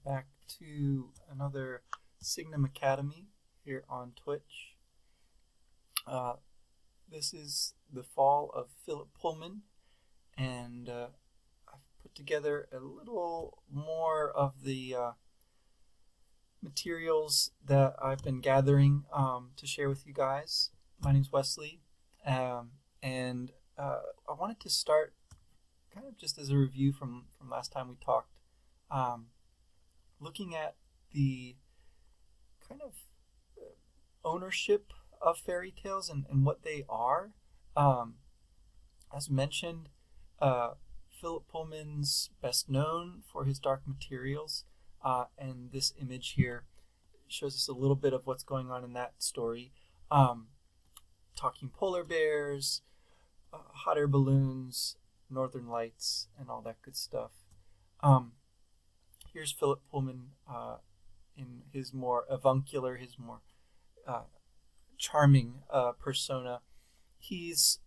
back to another Signum Academy here on Twitch. This is the fall of Philip Pullman, and I've put together a little more of the materials that I've been gathering to share with you guys. My name's Wesley, and I wanted to start kind of just as a review from last time we talked, looking at the kind of ownership of fairy tales and what they are. As mentioned, Philip Pullman's best known for his dark materials, and this image here shows us a little bit of what's going on in that story. Talking polar bears, hot air balloons, northern lights, and all that good stuff. Here's Philip Pullman in his more avuncular, his more charming persona. He's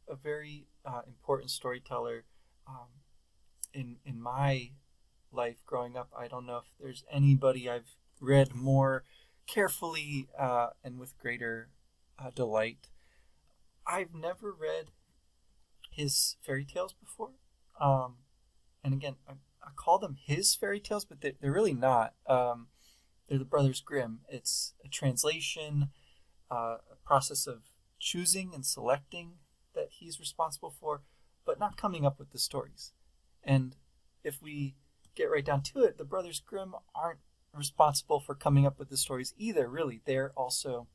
a very important storyteller in my life growing up. I don't know if there's anybody I've read more carefully and with greater delight. I've never read his fairy tales before, and again, I call them his fairy tales, but they're really not. They're the Brothers Grimm. It's a translation, a process of choosing and selecting that he's responsible for, but not coming up with the stories. And if we get right down to it, the Brothers Grimm aren't responsible for coming up with the stories either, really. They're also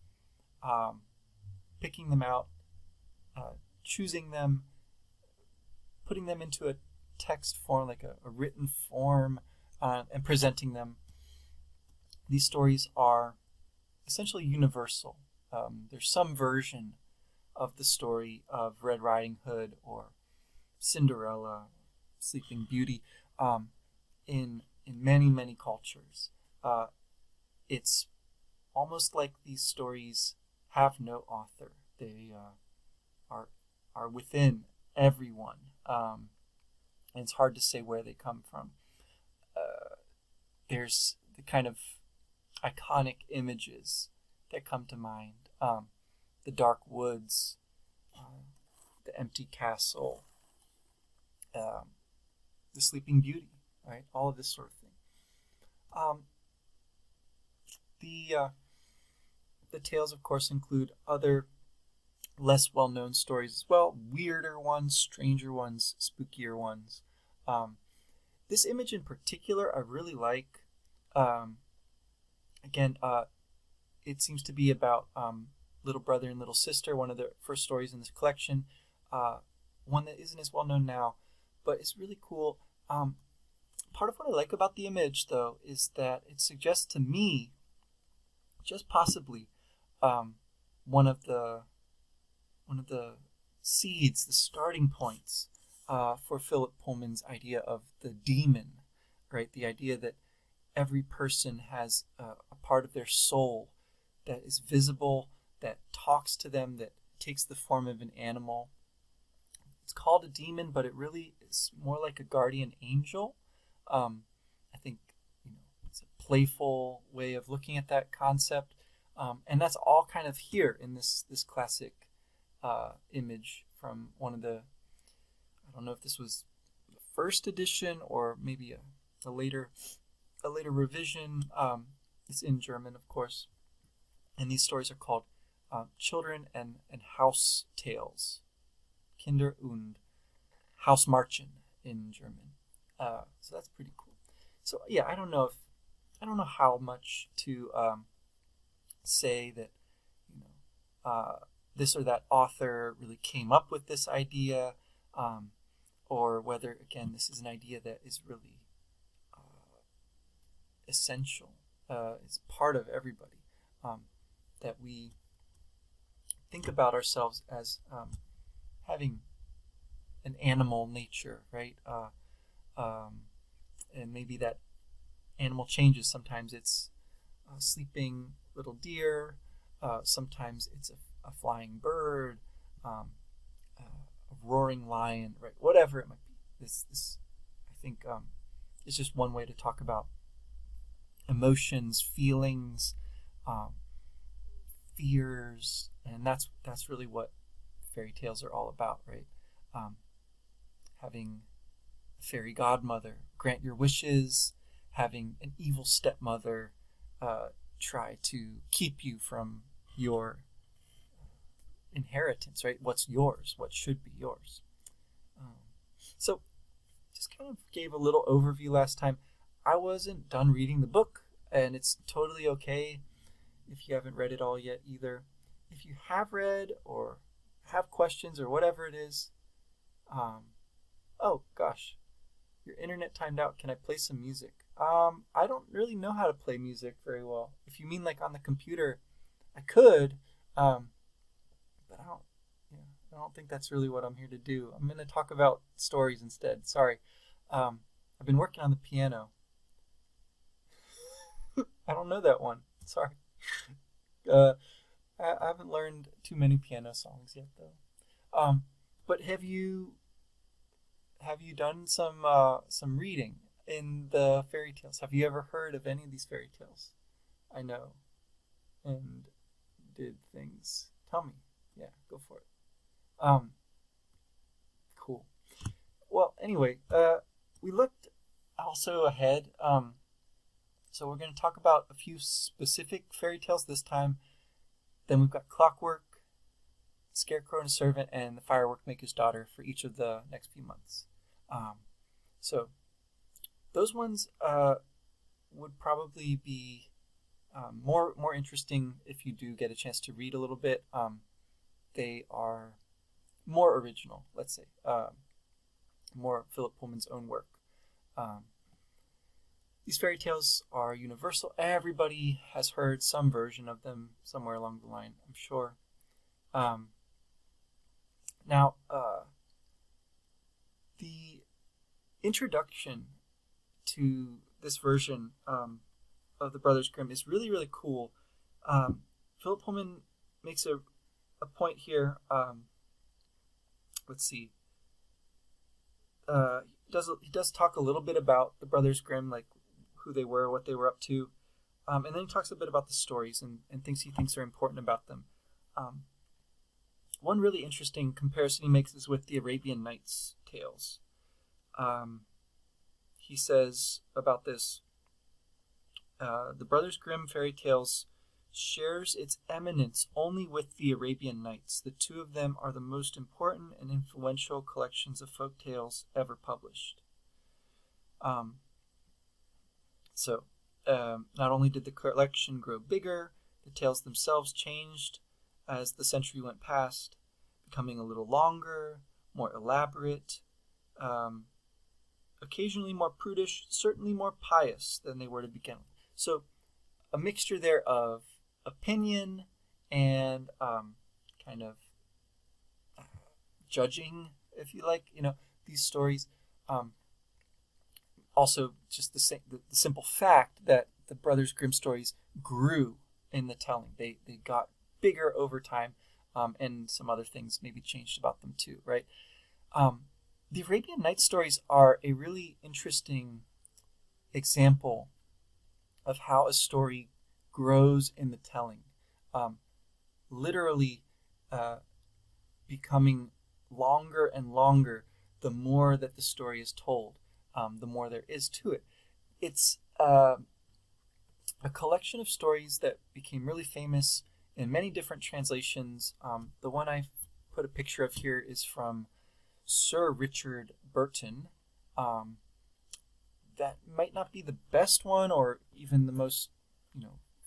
picking them out, choosing them, putting them into a text form, like a written form, and presenting them. These stories are essentially universal. There's some version of the story of Red Riding Hood or Cinderella, Sleeping Beauty, in many, many cultures. It's almost like these stories have no author. They are within everyone, and it's hard to say where they come from. There's the kind of iconic images that come to mind. The dark woods, the empty castle, the Sleeping Beauty, right? All of this sort of thing. The tales, of course, include other less well-known stories as well, weirder ones, stranger ones, spookier ones. This image in particular I really like. Again, it seems to be about little brother and little sister, one of the first stories in this collection, one that isn't as well-known now, but it's really cool. Part of what I like about the image, though, is that it suggests to me, just possibly, one of the seeds, the starting points for Philip Pullman's idea of the demon, right? The idea that every person has a part of their soul that is visible, that talks to them, that takes the form of an animal. It's called a demon, but it really is more like a guardian angel. I think it's a playful way of looking at that concept, and that's all kind of here in this classic image from one of the, I don't know if this was the first edition or maybe a later revision. It's in German, of course, and these stories are called Children and House Tales, Kinder und Hausmärchen in German. So that's pretty cool. So yeah, I don't know how much to say that this or that author really came up with this idea, or whether, again, this is an idea that is really essential. It's part of everybody, that we think about ourselves as having an animal nature, right? And maybe that animal changes. Sometimes it's a sleeping little deer. Sometimes it's a flying bird, a roaring lion, right? Whatever it might be. This I think, is just one way to talk about emotions, feelings, um, fears, and that's really what fairy tales are all about, right? Um, Having a fairy godmother grant your wishes, having an evil stepmother try to keep you from your inheritance, right? What's yours, what should be yours. So, just kind of gave a little overview last time. I wasn't done reading the book, and it's totally okay if you haven't read it all yet either. If you have read or have questions or whatever it is, oh gosh, your internet timed out. Can I play some music? I don't really know how to play music very well. If you mean like on the computer, I could, but I don't think that's really what I'm here to do. I'm going to talk about stories instead. Sorry. I've been working on the piano. I don't know that one. Sorry. I haven't learned too many piano songs yet, though. But have you done some reading in the fairy tales? Have you ever heard of any of these fairy tales? I know. And did things. Tell me. Yeah, go for it. Cool. Well, anyway, we looked also ahead. So we're going to talk about a few specific fairy tales this time. Then we've got Clockwork, Scarecrow and a Servant, and The Firework Maker's Daughter for each of the next few months. So those ones would probably be more interesting if you do get a chance to read a little bit. They are more original, let's say, more Philip Pullman's own work. These fairy tales are universal. Everybody has heard some version of them somewhere along the line, I'm sure. Now, the introduction to this version of the Brothers Grimm is really, really cool. Philip Pullman makes a point here. Let's see. He does talk a little bit about the Brothers Grimm, like who they were, what they were up to. And then he talks a bit about the stories and things he thinks are important about them. One really interesting comparison he makes is with the Arabian Nights tales. He says about this, the Brothers Grimm fairy tales shares its eminence only with the Arabian Nights. The two of them are the most important and influential collections of folk tales ever published. So, not only did the collection grow bigger, the tales themselves changed as the century went past, becoming a little longer, more elaborate, occasionally more prudish, certainly more pious than they were to begin with. So, a mixture there of opinion and kind of judging, if you like, these stories. Also, just the simple fact that the Brothers Grimm stories grew in the telling. They got bigger over time, and some other things maybe changed about them too, right? The Arabian Nights stories are a really interesting example of how a story grows in the telling. Literally becoming longer and longer the more that the story is told. The more there is to it. It's a collection of stories that became really famous in many different translations. The one I put a picture of here is from Sir Richard Burton. That might not be the best one or even the most,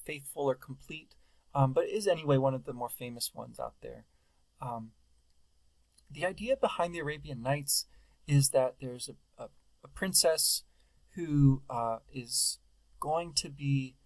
faithful or complete, but it is anyway one of the more famous ones out there. The idea behind the Arabian Nights is that there's a princess who is going to be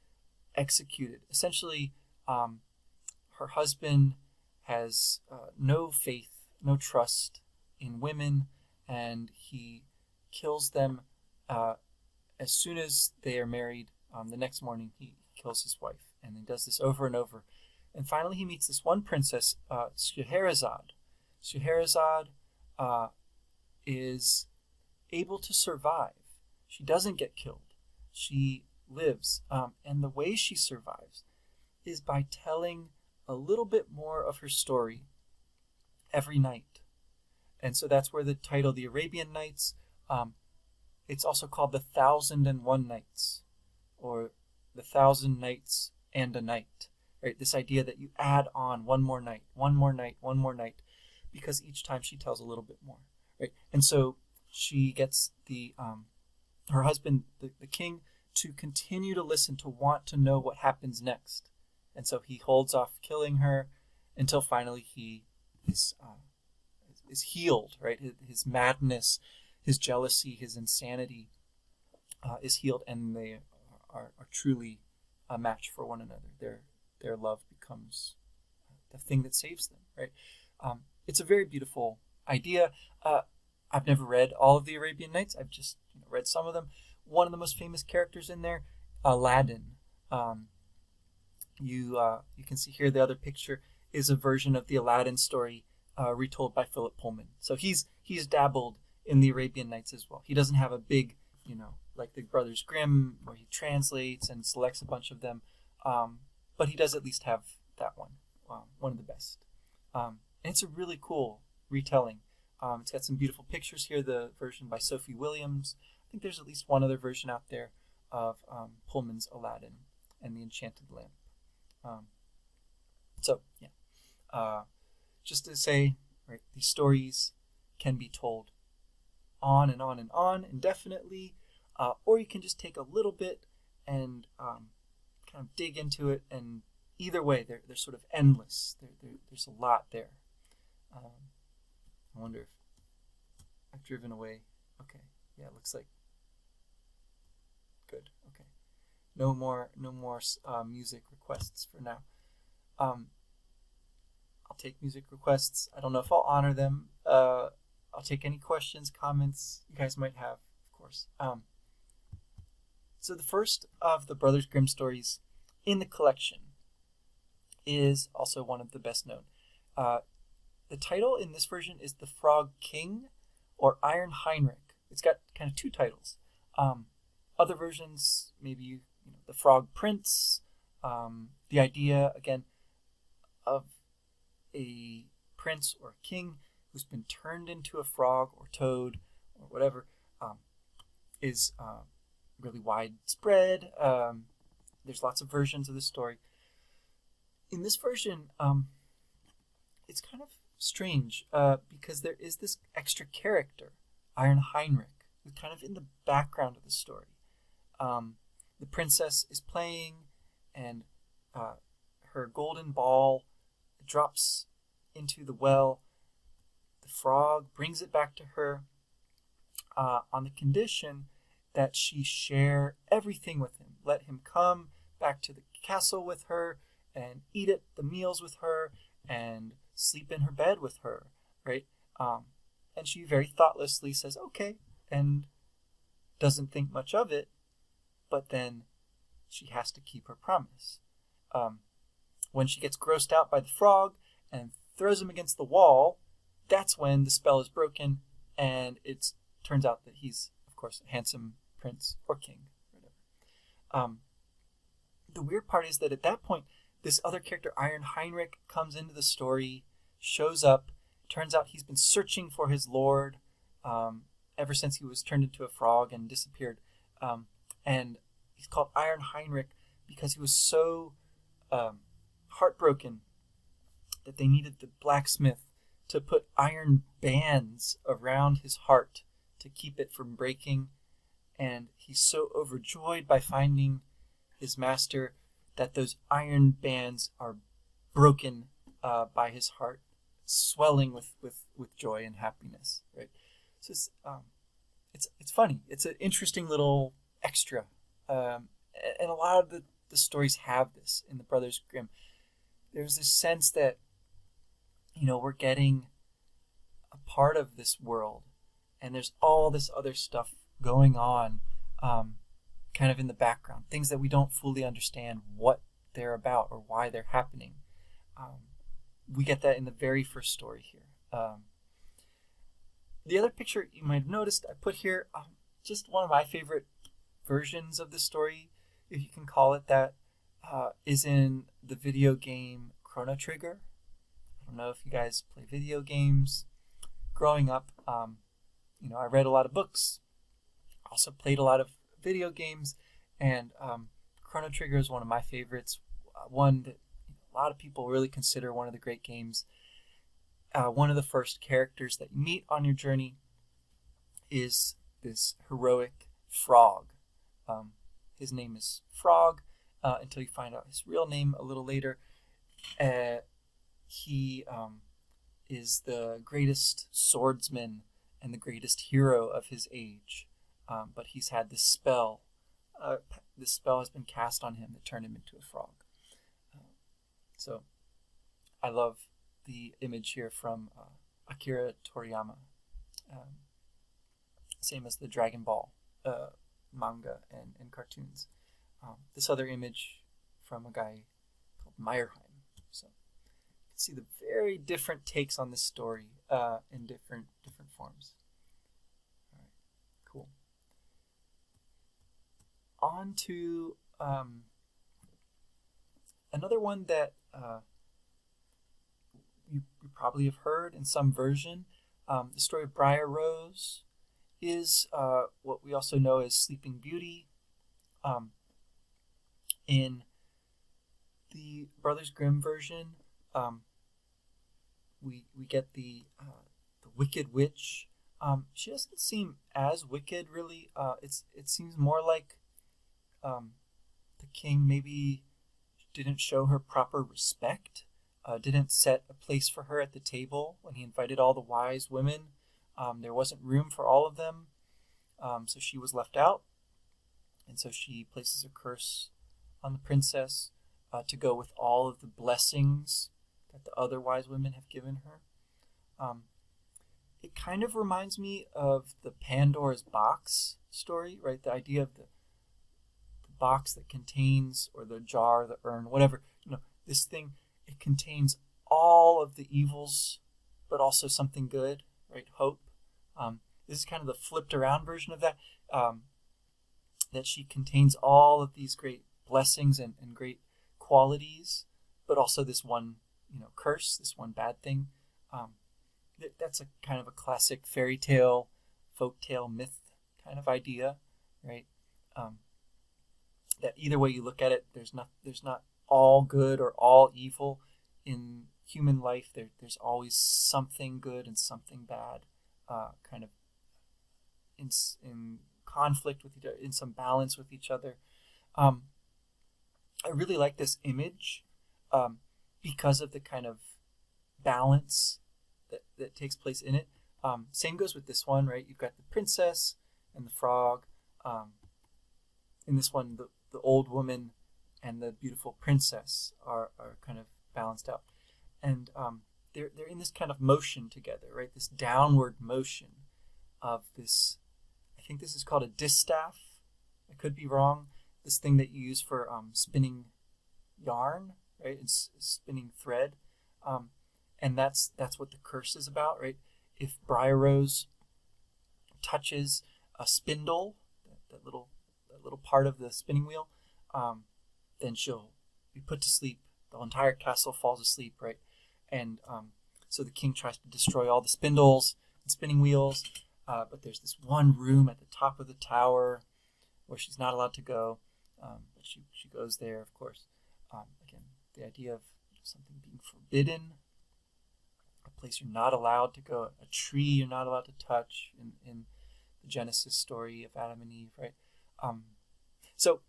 executed. Essentially, her husband has no faith, no trust in women, and he kills them as soon as they are married. The next morning, he kills his wife, and he does this over and over. And finally, he meets this one princess, Scheherazade. Scheherazade is able to survive. She doesn't get killed. She lives. And the way she survives is by telling a little bit more of her story every night. And so that's where the title, the Arabian Nights, it's also called the 1001 Nights, or the 1000 Nights and a Night. Right? This idea that you add on one more night, one more night, one more night, because each time she tells a little bit more. Right? And so she gets her husband, the king, to continue to listen, to want to know what happens next. And so he holds off killing her until finally he is healed, right? His madness, his jealousy, his insanity is healed, and they are truly a match for one another. Their love becomes the thing that saves them, right? It's a very beautiful idea. I've never read all of the Arabian Nights. I've just read some of them. One of the most famous characters in there, Aladdin. You can see here the other picture is a version of the Aladdin story retold by Philip Pullman. So he's dabbled in the Arabian Nights as well. He doesn't have a big, like the Brothers Grimm, where he translates and selects a bunch of them, but he does at least have that one of the best. And it's a really cool retelling. It's got some beautiful pictures here, the version by Sophie Williams. I think there's at least one other version out there of Pullman's Aladdin and the Enchanted Lamp. Just to say, right, these stories can be told on and on and on indefinitely, or you can just take a little bit and kind of dig into it, and either way, they're sort of endless. There's a lot there. I wonder if I've driven away. Okay, yeah, it looks like good. Okay, no more music requests for now. I'll take music requests. I don't know if I'll honor them. I'll take any questions, comments you guys might have, of course. So the first of the Brothers Grimm stories in the collection is also one of the best known. The title in this version is The Frog King, or Iron Heinrich. It's got kind of two titles. Other versions, maybe The Frog Prince. The idea, again, of a prince or a king who's been turned into a frog or toad or whatever is really widespread. There's lots of versions of this story. In this version, it's kind of strange because there is this extra character, Iron Heinrich, who's kind of in the background of the story. The princess is playing, and her golden ball drops into the well. The frog brings it back to her on the condition that she share everything with him. Let him come back to the castle with her and eat at the meals with her and sleep in her bed with her, right? And she very thoughtlessly says, okay, and doesn't think much of it, but then she has to keep her promise. When she gets grossed out by the frog and throws him against the wall, that's when the spell is broken, and it turns out that he's, of course, a handsome prince or king, whatever. The weird part is that at that point, this other character, Iron Heinrich, comes into the story, shows up. Turns out he's been searching for his lord ever since he was turned into a frog and disappeared. And he's called Iron Heinrich because he was so heartbroken that they needed the blacksmith to put iron bands around his heart to keep it from breaking. And he's so overjoyed by finding his master that those iron bands are broken by his heart, swelling with joy and happiness. Right? So it's funny. It's an interesting little extra, and a lot of the stories have this in the Brothers Grimm. There's this sense that we're getting a part of this world, and there's all this other stuff going on, kind of in the background, things that we don't fully understand what they're about or why they're happening. We get that in the very first story here. The other picture you might have noticed I put here, just one of my favorite versions of the story if you can call it that, is in the video game Chrono Trigger. I don't know if you guys play video games. Growing up, I read a lot of books, also played a lot of video games, and Chrono Trigger is one of my favorites. One that a lot of people really consider one of the great games. One of the first characters that you meet on your journey is this heroic frog. His name is Frog until you find out his real name a little later. He is the greatest swordsman and the greatest hero of his age. But he's had this spell. This spell has been cast on him that turned him into a frog. So I love the image here from Akira Toriyama. Same as the Dragon Ball manga and cartoons. This other image from a guy called Meyerheim. So you can see the very different takes on this story in different forms. All right, cool. On to another one that you probably have heard in some version. The story of Briar Rose is what we also know as Sleeping Beauty. In the Brothers Grimm version, we get the Wicked Witch. She doesn't seem as wicked, really. It seems more like the king maybe didn't show her proper respect, didn't set a place for her at the table when he invited all the wise women. There wasn't room for all of them, so she was left out. And so she places a curse on the princess to go with all of the blessings that the other wise women have given her. It kind of reminds me of the Pandora's box story, right? The idea of the box that contains, or the jar, the urn, whatever, this thing, it contains all of the evils, but also something good, right? Hope. This is kind of the flipped around version of that, that she contains all of these great blessings and great qualities, but also this one, curse, this one bad thing. That's a kind of a classic fairy tale, folk tale, myth kind of idea, right? That either way you look at it, there's not all good or all evil in human life. There's always something good and something bad, kind of in conflict with each other, in some balance with each other. I really like this image because of the kind of balance that takes place in it. Same goes with this one, right? You've got the princess and the frog. In this one, the old woman and the beautiful princess are kind of balanced out. And they're in this kind of motion together, right? This downward motion of this, I think this is called a distaff. I could be wrong. This thing that you use for spinning yarn, right? It's spinning thread. And that's what the curse is about, right? If Briar Rose touches a spindle, that little part of the spinning wheel, then she'll be put to sleep. The entire castle falls asleep, right? And so the king tries to destroy all the spindles and spinning wheels, but there's this one room at the top of the tower where she's not allowed to go, but she goes there, of course. Again, the idea of something being forbidden, a place you're not allowed to go, a tree you're not allowed to touch in the Genesis story of Adam and Eve, right? So,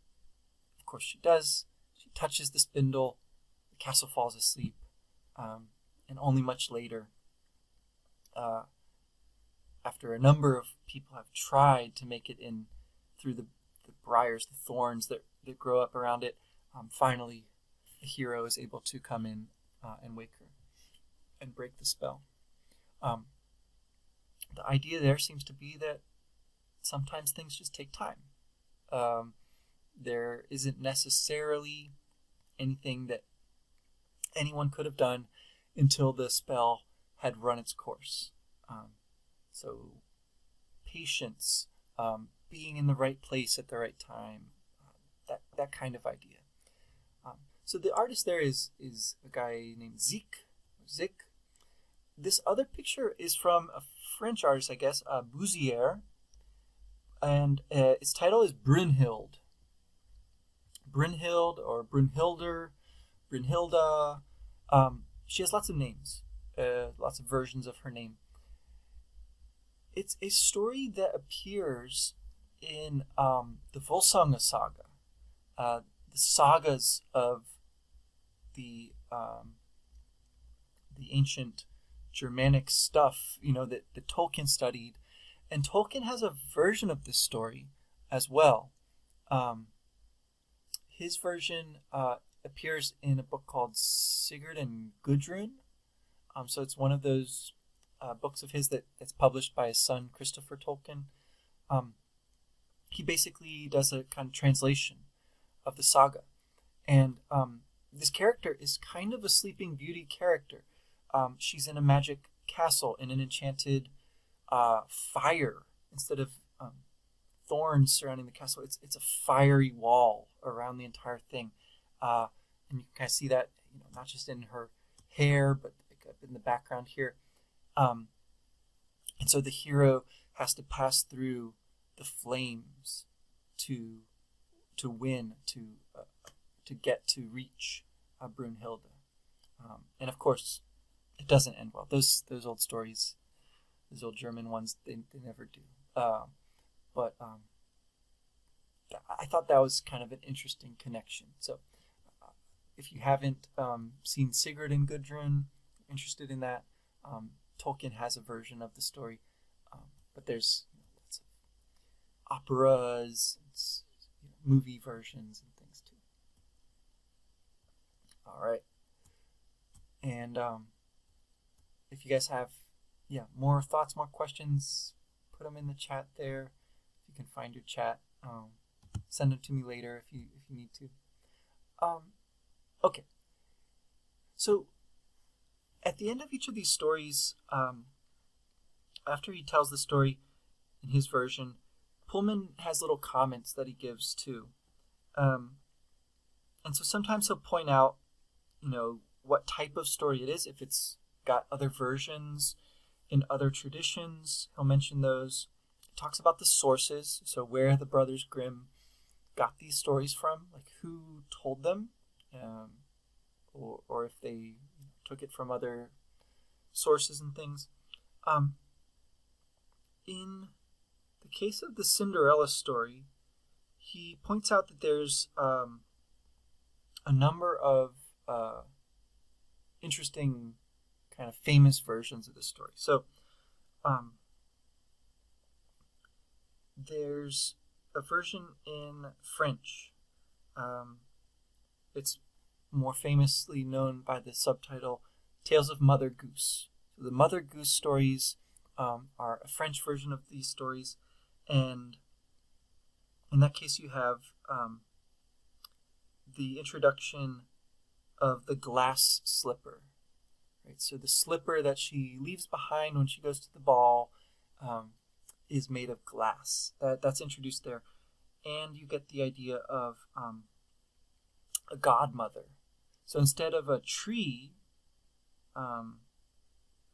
of course, she does. She touches the spindle. The castle falls asleep. And only much later, after a number of people have tried to make it in through the briars, the thorns that grow up around it, finally the hero is able to come in and wake her and break the spell. The idea there seems to be that sometimes things just take time. There isn't necessarily anything that anyone could have done until the spell had run its course. So patience, being in the right place at the right time, that that kind of idea. So the artist there is a guy named Zik. This other picture is from a French artist, I guess, Bouzier, and its title is Brunhild. Brunhild or Brunhilder, Brunhilda. She has lots of names, lots of versions of her name. It's a story that appears in the Volsunga saga, the sagas of the ancient Germanic stuff, that Tolkien studied, and Tolkien has a version of this story as well. His version appears in a book called Sigurd and Gudrun. So it's one of those books of his that's published by his son Christopher Tolkien. He basically does a kind of translation of the saga, and this character is kind of a Sleeping Beauty character. She's in a magic castle in an enchanted fire. Instead of thorns surrounding the castle, it's a fiery wall around the entire thing, and you can kind of see that, not just in her hair, but like up in the background here. And so the hero has to pass through the flames to win, to get to reach Brunhilde. And of course, it doesn't end well. Those old stories, those old German ones, they never do. But I thought that was kind of an interesting connection. So if you haven't seen Sigurd and Gudrun, interested in that, Tolkien has a version of the story, but there's lots of operas, movie versions, and things too. All right, and if you guys have more thoughts, more questions, put them in the chat there. If you can find your chat, send them to me later if you need to. Okay, so at the end of each of these stories, after he tells the story in his version, Pullman has little comments that he gives too. And so sometimes he'll point out, what type of story it is. If it's got other versions in other traditions, he'll mention those. He talks about the sources, so where the brothers Grimm got these stories from, like who told them, or if they took it from other sources and things. In the case of the Cinderella story, he points out that there's a number of interesting kind of famous versions of the story. So there's a version in French. It's more famously known by the subtitle Tales of Mother Goose. So the Mother Goose stories are a French version of these stories, and in that case you have the introduction of the glass slipper. Right? So the slipper that she leaves behind when she goes to the ball is made of glass. That's introduced there, and you get the idea of a godmother. So instead of a tree,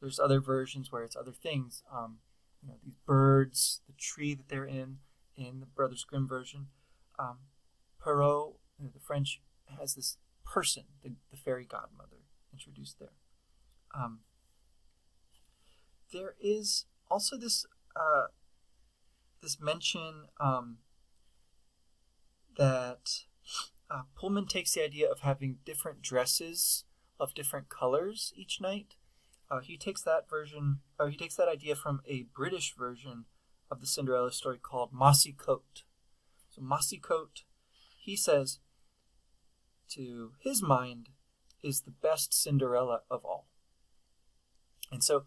there's other versions where it's other things. These birds, the tree that they're in the Brothers Grimm version. Perrault, the French, has this person, the fairy godmother, introduced there. There is also this mention that Pullman takes the idea of having different dresses of different colors each night. He takes that idea from a British version of the Cinderella story called Mossycoat. So Mossycoat, he says, to his mind, is the best Cinderella of all. And so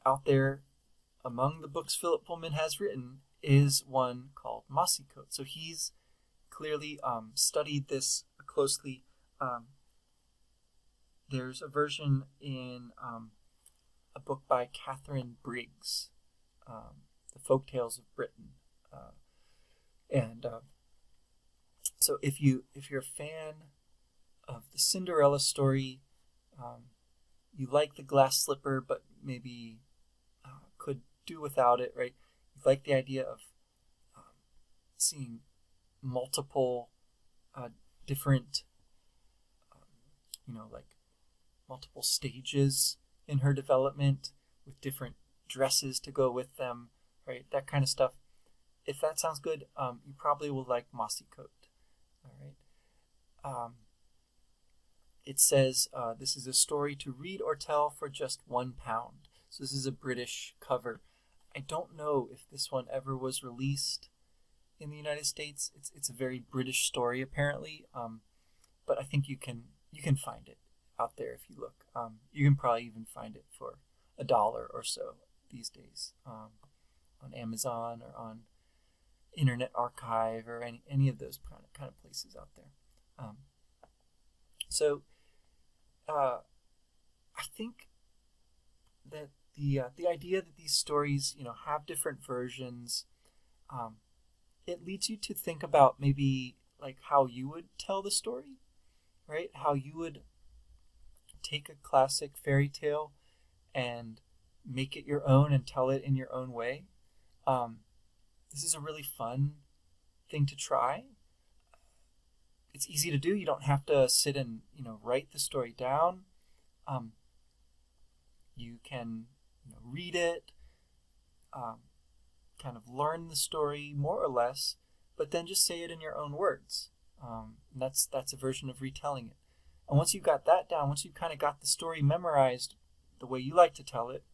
out there among the books Philip Pullman has written is one called Mossycoat. So he's clearly studied this closely. There's a version in a book by Catherine Briggs, The Folk Tales of Britain. So if you're a fan of the Cinderella story, you like the glass slipper, but maybe could do without it, right? You like the idea of seeing multiple different, like multiple stages in her development with different dresses to go with them, right? That kind of stuff. If that sounds good, you probably will like Mossycoat. All right. It says this is a story to read or tell for just £1. So this is a British cover. I don't know if this one ever was released in the United States. It's a very British story apparently, but I think you can find it out there if you look. You can probably even find it for $1 or so these days on Amazon or on Internet Archive or any of those kind of places out there. So I think that the idea that these stories have different versions, it leads you to think about maybe like how you would tell the story, right? How you would take a classic fairy tale and make it your own and tell it in your own way. This is a really fun thing to try. It's easy to do. You don't have to sit and write the story down. You can read it, kind of learn the story more or less, but then just say it in your own words. And that's a version of retelling it. And once you've got that down, once you've kind of got the story memorized the way you like to tell it,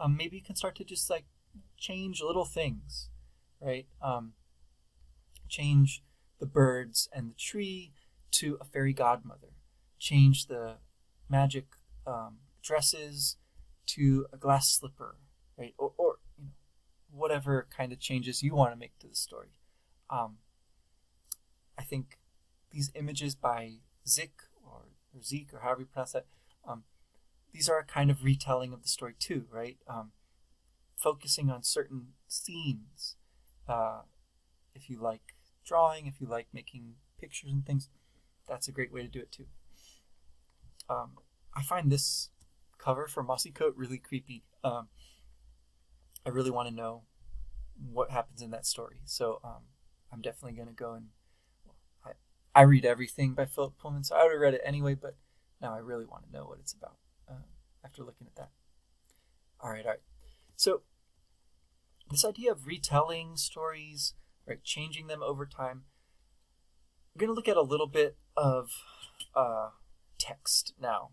maybe you can start to just like change little things, right? Change the birds and the tree to a fairy godmother. Change the magic dresses to a glass slipper, right? Or whatever kind of changes you want to make to the story. I think these images by Zick or Zeke or however you pronounce that, these are a kind of retelling of the story too, right? Focusing on certain scenes. If you like drawing, if you like making pictures and things, that's a great way to do it too. I find this cover for Mossycoat really creepy. I really want to know what happens in that story. So I'm definitely going to go and... I read everything by Philip Pullman, so I would have read it anyway, but now I really want to know what it's about after looking at that. All right. So this idea of retelling stories, right, changing them over time, I'm going to look at a little bit of text now,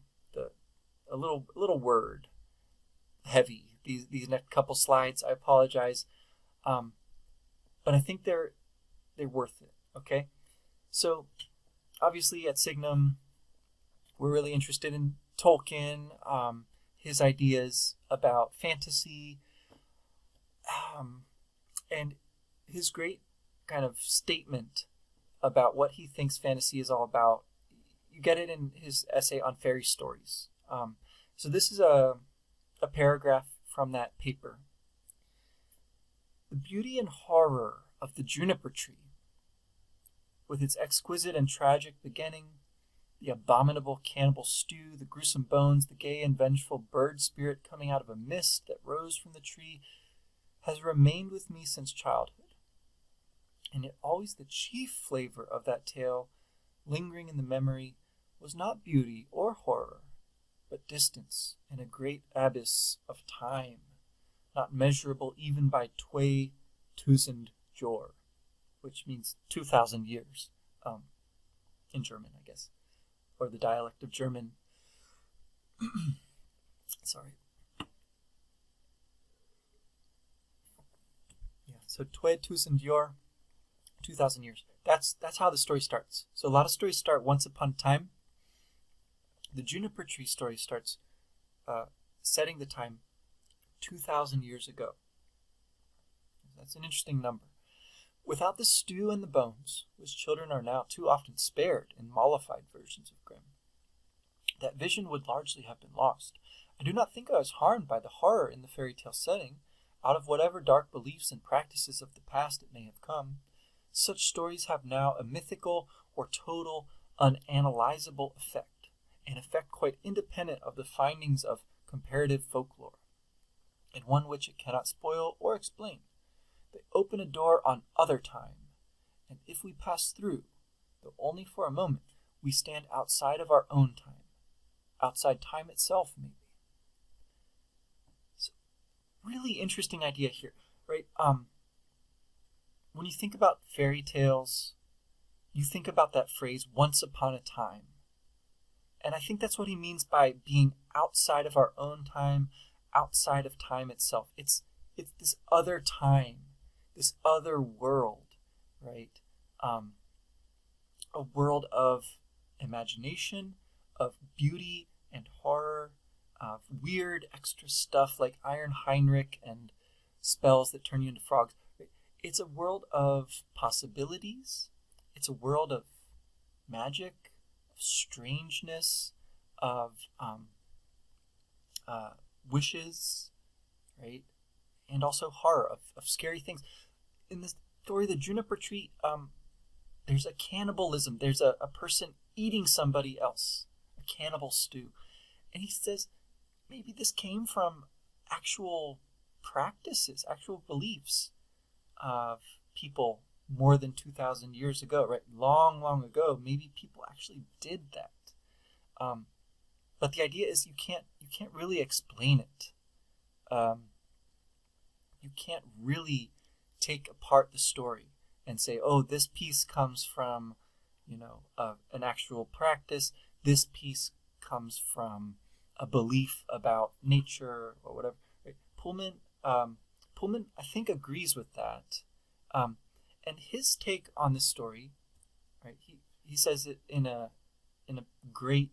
a little word heavy. These next couple slides, I apologize, but I think they're worth it. Okay, so obviously at Signum, we're really interested in Tolkien, his ideas about fantasy, and his great kind of statement about what he thinks fantasy is all about. You get it in his essay on fairy stories. So this is a paragraph from that paper. The beauty and horror of the juniper tree, with its exquisite and tragic beginning, the abominable cannibal stew, the gruesome bones, the gay and vengeful bird spirit coming out of a mist that rose from the tree, has remained with me since childhood. And yet always the chief flavor of that tale, lingering in the memory, was not beauty or horror, but distance and a great abyss of time, not measurable even by 2000 Jor, which means 2,000 years, in German, I guess, or the dialect of German. Sorry. Yeah, so 2000 Jor, 2,000 years. That's how the story starts. So a lot of stories start once upon a time. The juniper tree story starts setting the time 2,000 years ago. That's an interesting number. Without the stew and the bones, which children are now too often spared in mollified versions of Grimm, that vision would largely have been lost. I do not think I was harmed by the horror in the fairy tale setting, out of whatever dark beliefs and practices of the past it may have come. Such stories have now a mythical or total unanalyzable effect, an effect quite independent of the findings of comparative folklore, and one which it cannot spoil or explain. They open a door on other time, and if we pass through, though only for a moment, we stand outside of our own time, outside time itself, maybe. So, really interesting idea here, right? When you think about fairy tales, you think about that phrase, once upon a time. And I think that's what he means by being outside of our own time, outside of time itself. It's this other time, this other world, right? A world of imagination, of beauty and horror, of weird extra stuff like Iron Heinrich and spells that turn you into frogs. It's a world of possibilities. It's a world of magic, of strangeness, of wishes, right? And also horror, of scary things. In the story of the Juniper Tree, there's a cannibalism. There's a person eating somebody else, a cannibal stew. And he says maybe this came from actual practices, actual beliefs of people more than 2,000 years ago, right? Long, long ago, maybe people actually did that. But the idea is you can't really explain it. You can't really take apart the story and say, oh, this piece comes from, an actual practice. This piece comes from a belief about nature or whatever. Right? Pullman, I think, agrees with that. And his take on this story, right? He says it in a great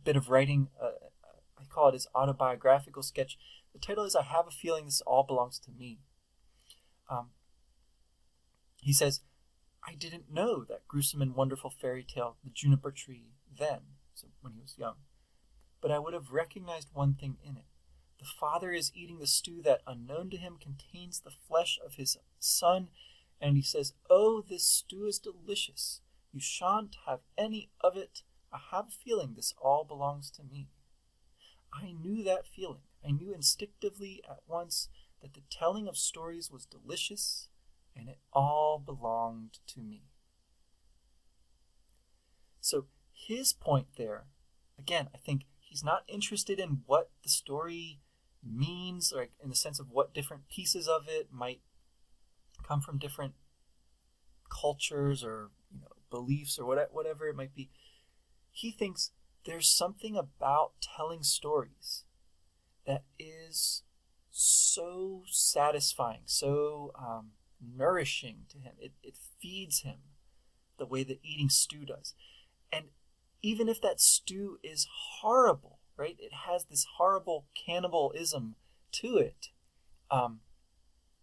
bit of writing. I call it his autobiographical sketch. The title is "I Have a Feeling This All Belongs to Me." He says, "I didn't know that gruesome and wonderful fairy tale, The Juniper Tree, then, so when he was young, but I would have recognized one thing in it. The father is eating the stew that, unknown to him, contains the flesh of his son, and he says, 'Oh, this stew is delicious. You shan't have any of it. I have a feeling this all belongs to me.' I knew that feeling. I knew instinctively at once that the telling of stories was delicious, and it all belonged to me." So his point there, again, I think he's not interested in what the story means, like in the sense of what different pieces of it might come from different cultures or beliefs or whatever it might be. He thinks there's something about telling stories that is so satisfying, so nourishing to him. It feeds him the way that eating stew does. And even if that stew is horrible, right? It has this horrible cannibalism to it.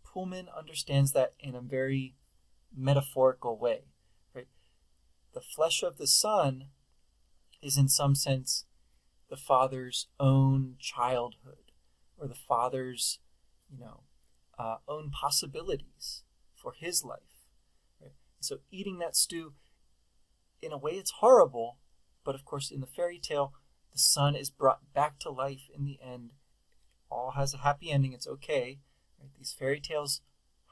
Pullman understands that in a very metaphorical way, right? The flesh of the son is in some sense the father's own childhood, or the father's, own possibilities for his life. Right? So eating that stew, in a way, it's horrible, but of course, in the fairy tale, the son is brought back to life in the end. All has a happy ending. It's okay. Right? These fairy tales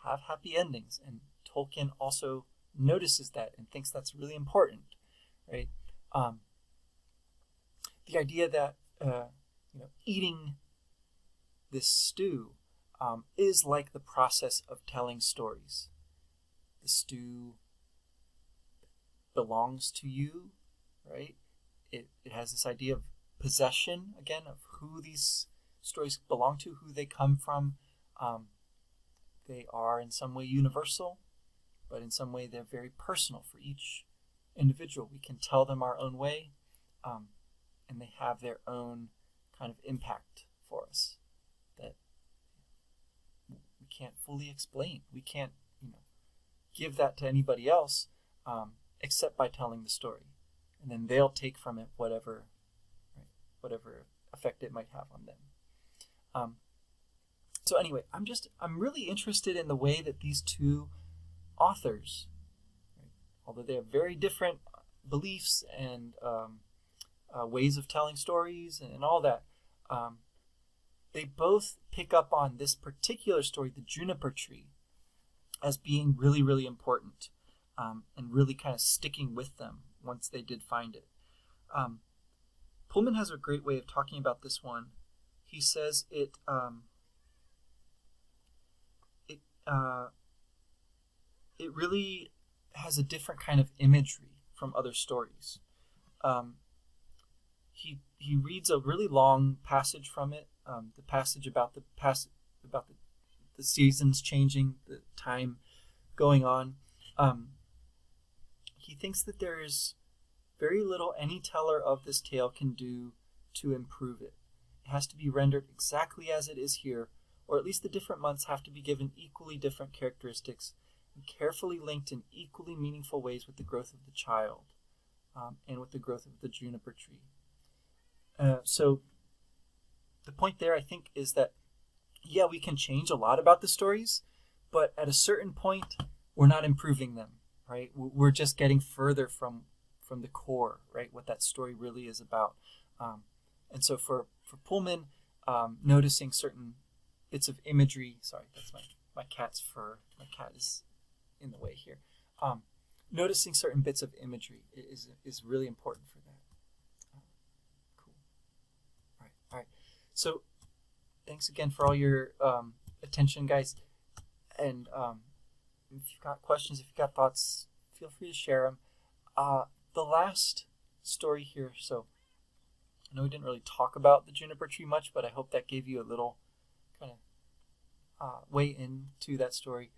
have happy endings, and Tolkien also notices that and thinks that's really important. Right? The idea that eating this stew is like the process of telling stories. The stew belongs to you, right? It has this idea of possession, again, of who these stories belong to, who they come from. They are in some way universal, but in some way they're very personal for each individual. We can tell them our own way, and they have their own kind of impact for us that we can't fully explain. We can't, give that to anybody else except by telling the story, and then they'll take from it whatever effect it might have on them. So anyway, I'm really interested in the way that these two authors, right? Although they have very different beliefs and ways of telling stories and all that, they both pick up on this particular story, the juniper tree, as being really, really important, and really kind of sticking with them once they did find it. Pullman has a great way of talking about this one. He says it really has a different kind of imagery from other stories. He reads a really long passage from it, the passage about the seasons changing, the time going on. He thinks that there is very little any teller of this tale can do to improve it. It has to be rendered exactly as it is here, or at least the different months have to be given equally different characteristics and carefully linked in equally meaningful ways with the growth of the child, and with the growth of the juniper tree. So the point there, I think, is that, yeah, we can change a lot about the stories, but at a certain point, we're not improving them, right? We're just getting further from the core, right? What that story really is about. And so for Pullman, noticing certain bits of imagery, sorry, that's my cat's fur. My cat is in the way here. Noticing certain bits of imagery is really important for that. Cool. All right. So thanks again for all your attention, guys. And if you've got questions, if you've got thoughts, feel free to share them. The last story here, so I know we didn't really talk about the juniper tree much, but I hope that gave you a little kind of way into that story.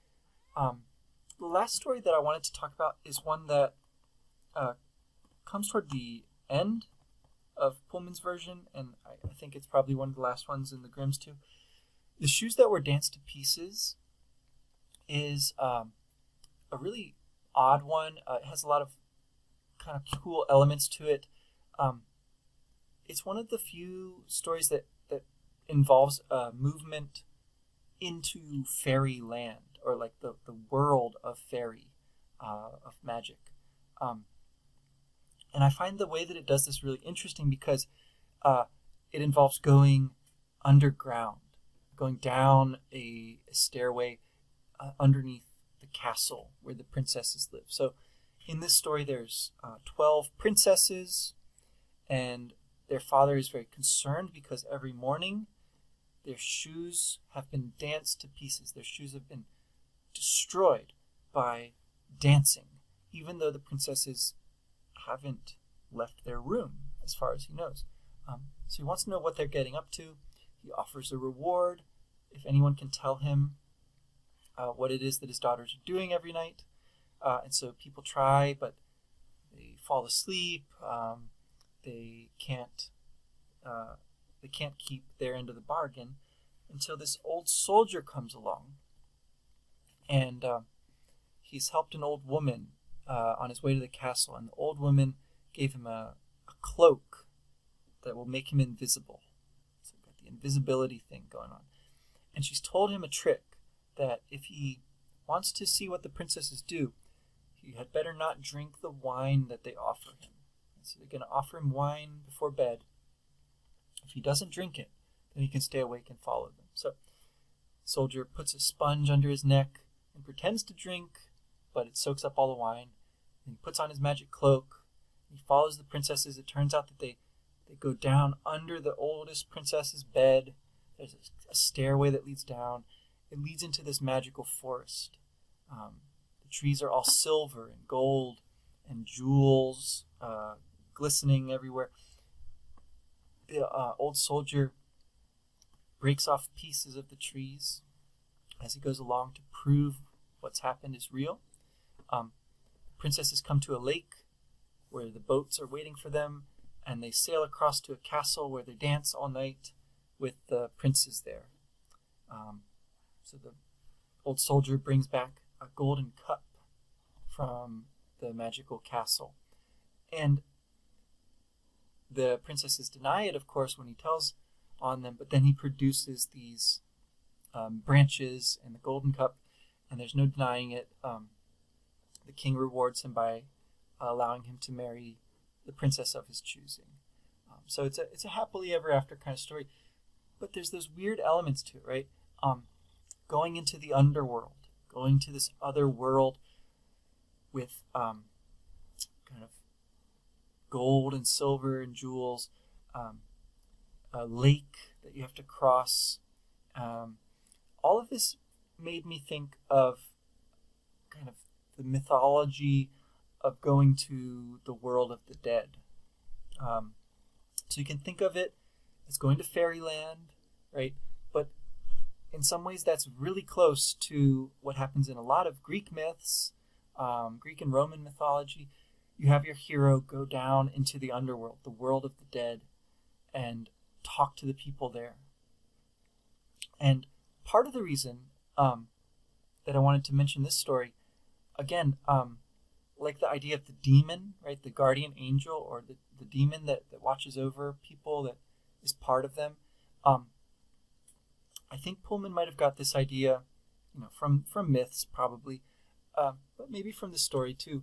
The last story that I wanted to talk about is one that comes toward the end of Pullman's version, and I think it's probably one of the last ones in the Grimms too. The Shoes That Were Danced to Pieces is a really odd one. It has a lot of kind of cool elements to it. It's one of the few stories that involves movement into fairyland, or like the world of fairy, of magic. And I find the way that it does this really interesting because it involves going underground, going down a stairway underneath the castle where the princesses live. So in this story, there's 12 princesses, and their father is very concerned because every morning their shoes have been danced to pieces. Their shoes have been destroyed by dancing, even though the princesses haven't left their room, as far as he knows. So he wants to know what they're getting up to. He offers a reward if anyone can tell him what it is that his daughters are doing every night. And so people try, but they fall asleep. They can't keep their end of the bargain until this old soldier comes along, and he's helped an old woman on his way to the castle, and the old woman gave him a cloak that will make him invisible. So we've got the invisibility thing going on, and she's told him a trick that if he wants to see what the princesses do, he had better not drink the wine that they offer him. And so they're going to offer him wine before bed. If he doesn't drink it, then he can stay awake and follow them. So the soldier puts a sponge under his neck and pretends to drink, but it soaks up all the wine. And he puts on his magic cloak. He follows the princesses. It turns out that they go down under the oldest princess's bed. There's a stairway that leads down. It leads into this magical forest. The trees are all silver and gold and jewels glistening everywhere. The old soldier breaks off pieces of the trees as he goes along to prove what's happened is real. Princesses come to a lake where the boats are waiting for them, and they sail across to a castle where they dance all night with the princes there. So the old soldier brings back a golden cup from the magical castle. And the princesses deny it, of course, when he tells on them, but then he produces these branches and the golden cup, and there's no denying it. the king rewards him by allowing him to marry the princess of his choosing. So it's a happily ever after kind of story, but there's those weird elements to it, right? Going into the underworld, going to this other world with kind of gold and silver and jewels, a lake that you have to cross. All of this made me think of kind of the mythology of going to the world of the dead. So you can think of it as going to fairyland, right? But in some ways that's really close to what happens in a lot of Greek myths, Greek and Roman mythology. You have your hero go down into the underworld, the world of the dead, and talk to the people there. And part of the reason that I wanted to mention this story, again, like the idea of the demon, right? The guardian angel, or the demon that watches over people, that is part of them. I think Pullman might have got this idea, from myths probably, but maybe from the story too.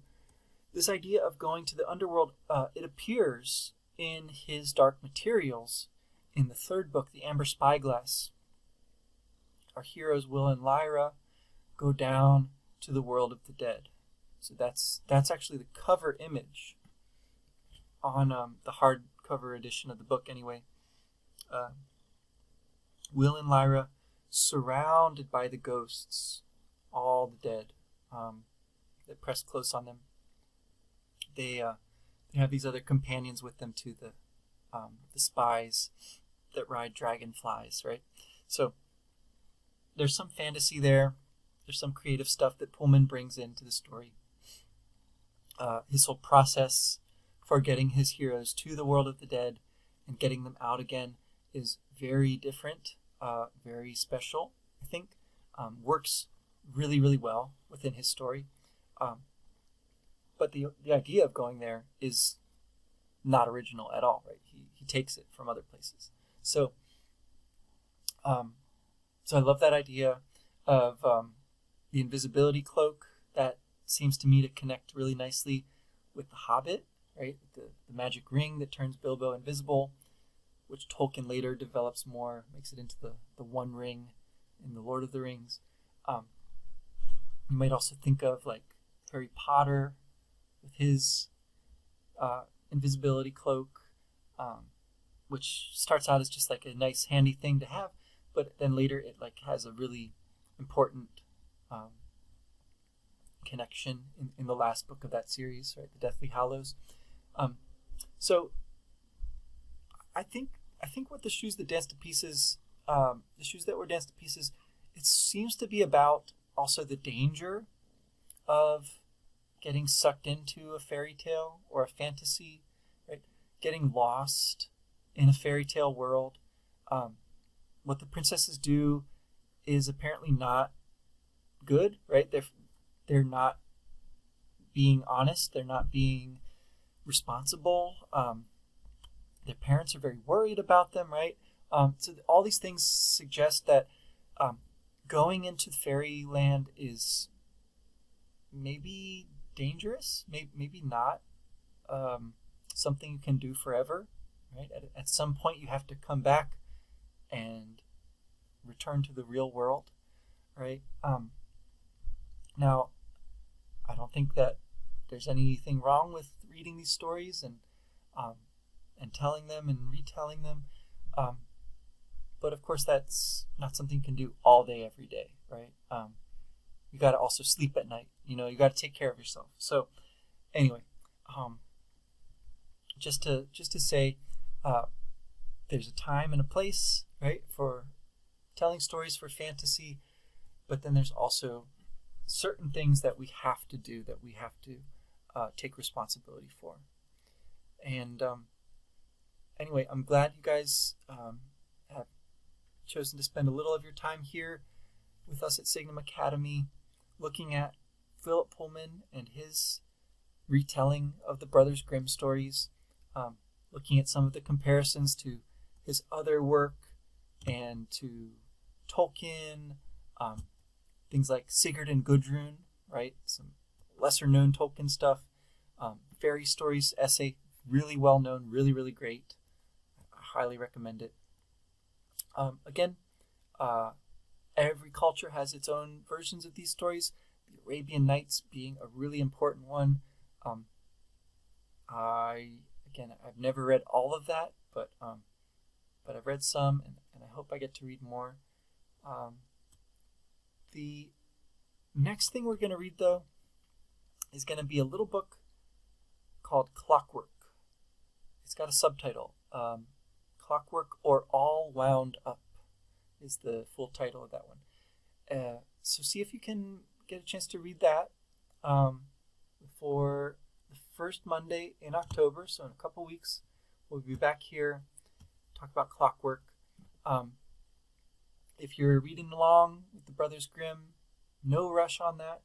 This idea of going to the underworld, it appears in his Dark Materials in the third book, The Amber Spyglass. Our heroes Will and Lyra go down to the world of the dead. So that's actually the cover image on the hardcover edition of the book anyway. Will and Lyra surrounded by the ghosts, all the dead that press close on them. They have these other companions with them too, the spies that ride dragonflies, right? So there's some fantasy there. There's some creative stuff that Pullman brings into the story. His whole process for getting his heroes to the world of the dead and getting them out again is very different, very special, I think. Works really, really well within his story. But the idea of going there is not original at all, right? He takes it from other places. So I love that idea of the invisibility cloak. That seems to me to connect really nicely with The Hobbit, right? The magic ring that turns Bilbo invisible, which Tolkien later develops more, makes it into the One Ring in The Lord of the Rings. You might also think of like Harry Potter with his invisibility cloak, which starts out as just like a nice handy thing to have, but then later it like has a really important connection in the last book of that series, right? The Deathly Hallows. So I think what the shoes that danced to pieces, the shoes that were danced to pieces, it seems to be about also the danger of getting sucked into a fairy tale or a fantasy, right? Getting lost in a fairy tale world. What the princesses do is apparently not good, right? They're not being honest. They're not being responsible. Their parents are very worried about them, right? So all these things suggest that going into fairyland is maybe dangerous, maybe not something you can do forever, right? At some point you have to come back and return to the real world, right? Now, I don't think that there's anything wrong with reading these stories and telling them and retelling them, but of course that's not something you can do all day, every day, right? You got to also sleep at night. You got to take care of yourself. So, anyway, just to say, there's a time and a place, right, for telling stories for fantasy, but then there's also certain things that we have to do, that we have to take responsibility for. And anyway, I'm glad you guys have chosen to spend a little of your time here with us at Signum Academy, looking at Philip Pullman and his retelling of the Brothers Grimm stories, looking at some of the comparisons to his other work and to Tolkien, things like Sigurd and Gudrun, right? lesser known Tolkien stuff. Fairy stories essay, really well known, really, really great. I highly recommend it. Again, every culture has its own versions of these stories. The Arabian Nights being a really important one. I've never read all of that, but I've read some, and I hope I get to read more. The next thing we're going to read, though, is going to be a little book called Clockwork. It's got a subtitle. Clockwork or All Wound Up is the full title of that one. So see if you can get a chance to read that for the first Monday in October. So in a couple weeks, we'll be back here, talk about Clockwork. If you're reading along with the Brothers Grimm, no rush on that.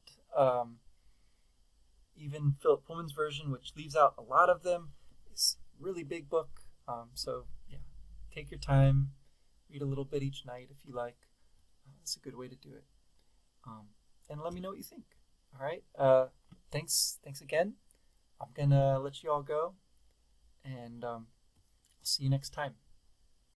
Even Philip Pullman's version, which leaves out a lot of them, is a really big book. So yeah, take your time, read a little bit each night if you like. It's a good way to do it. And let me know what you think. All right. Thanks again. I'm gonna let you all go, and I'll see you next time.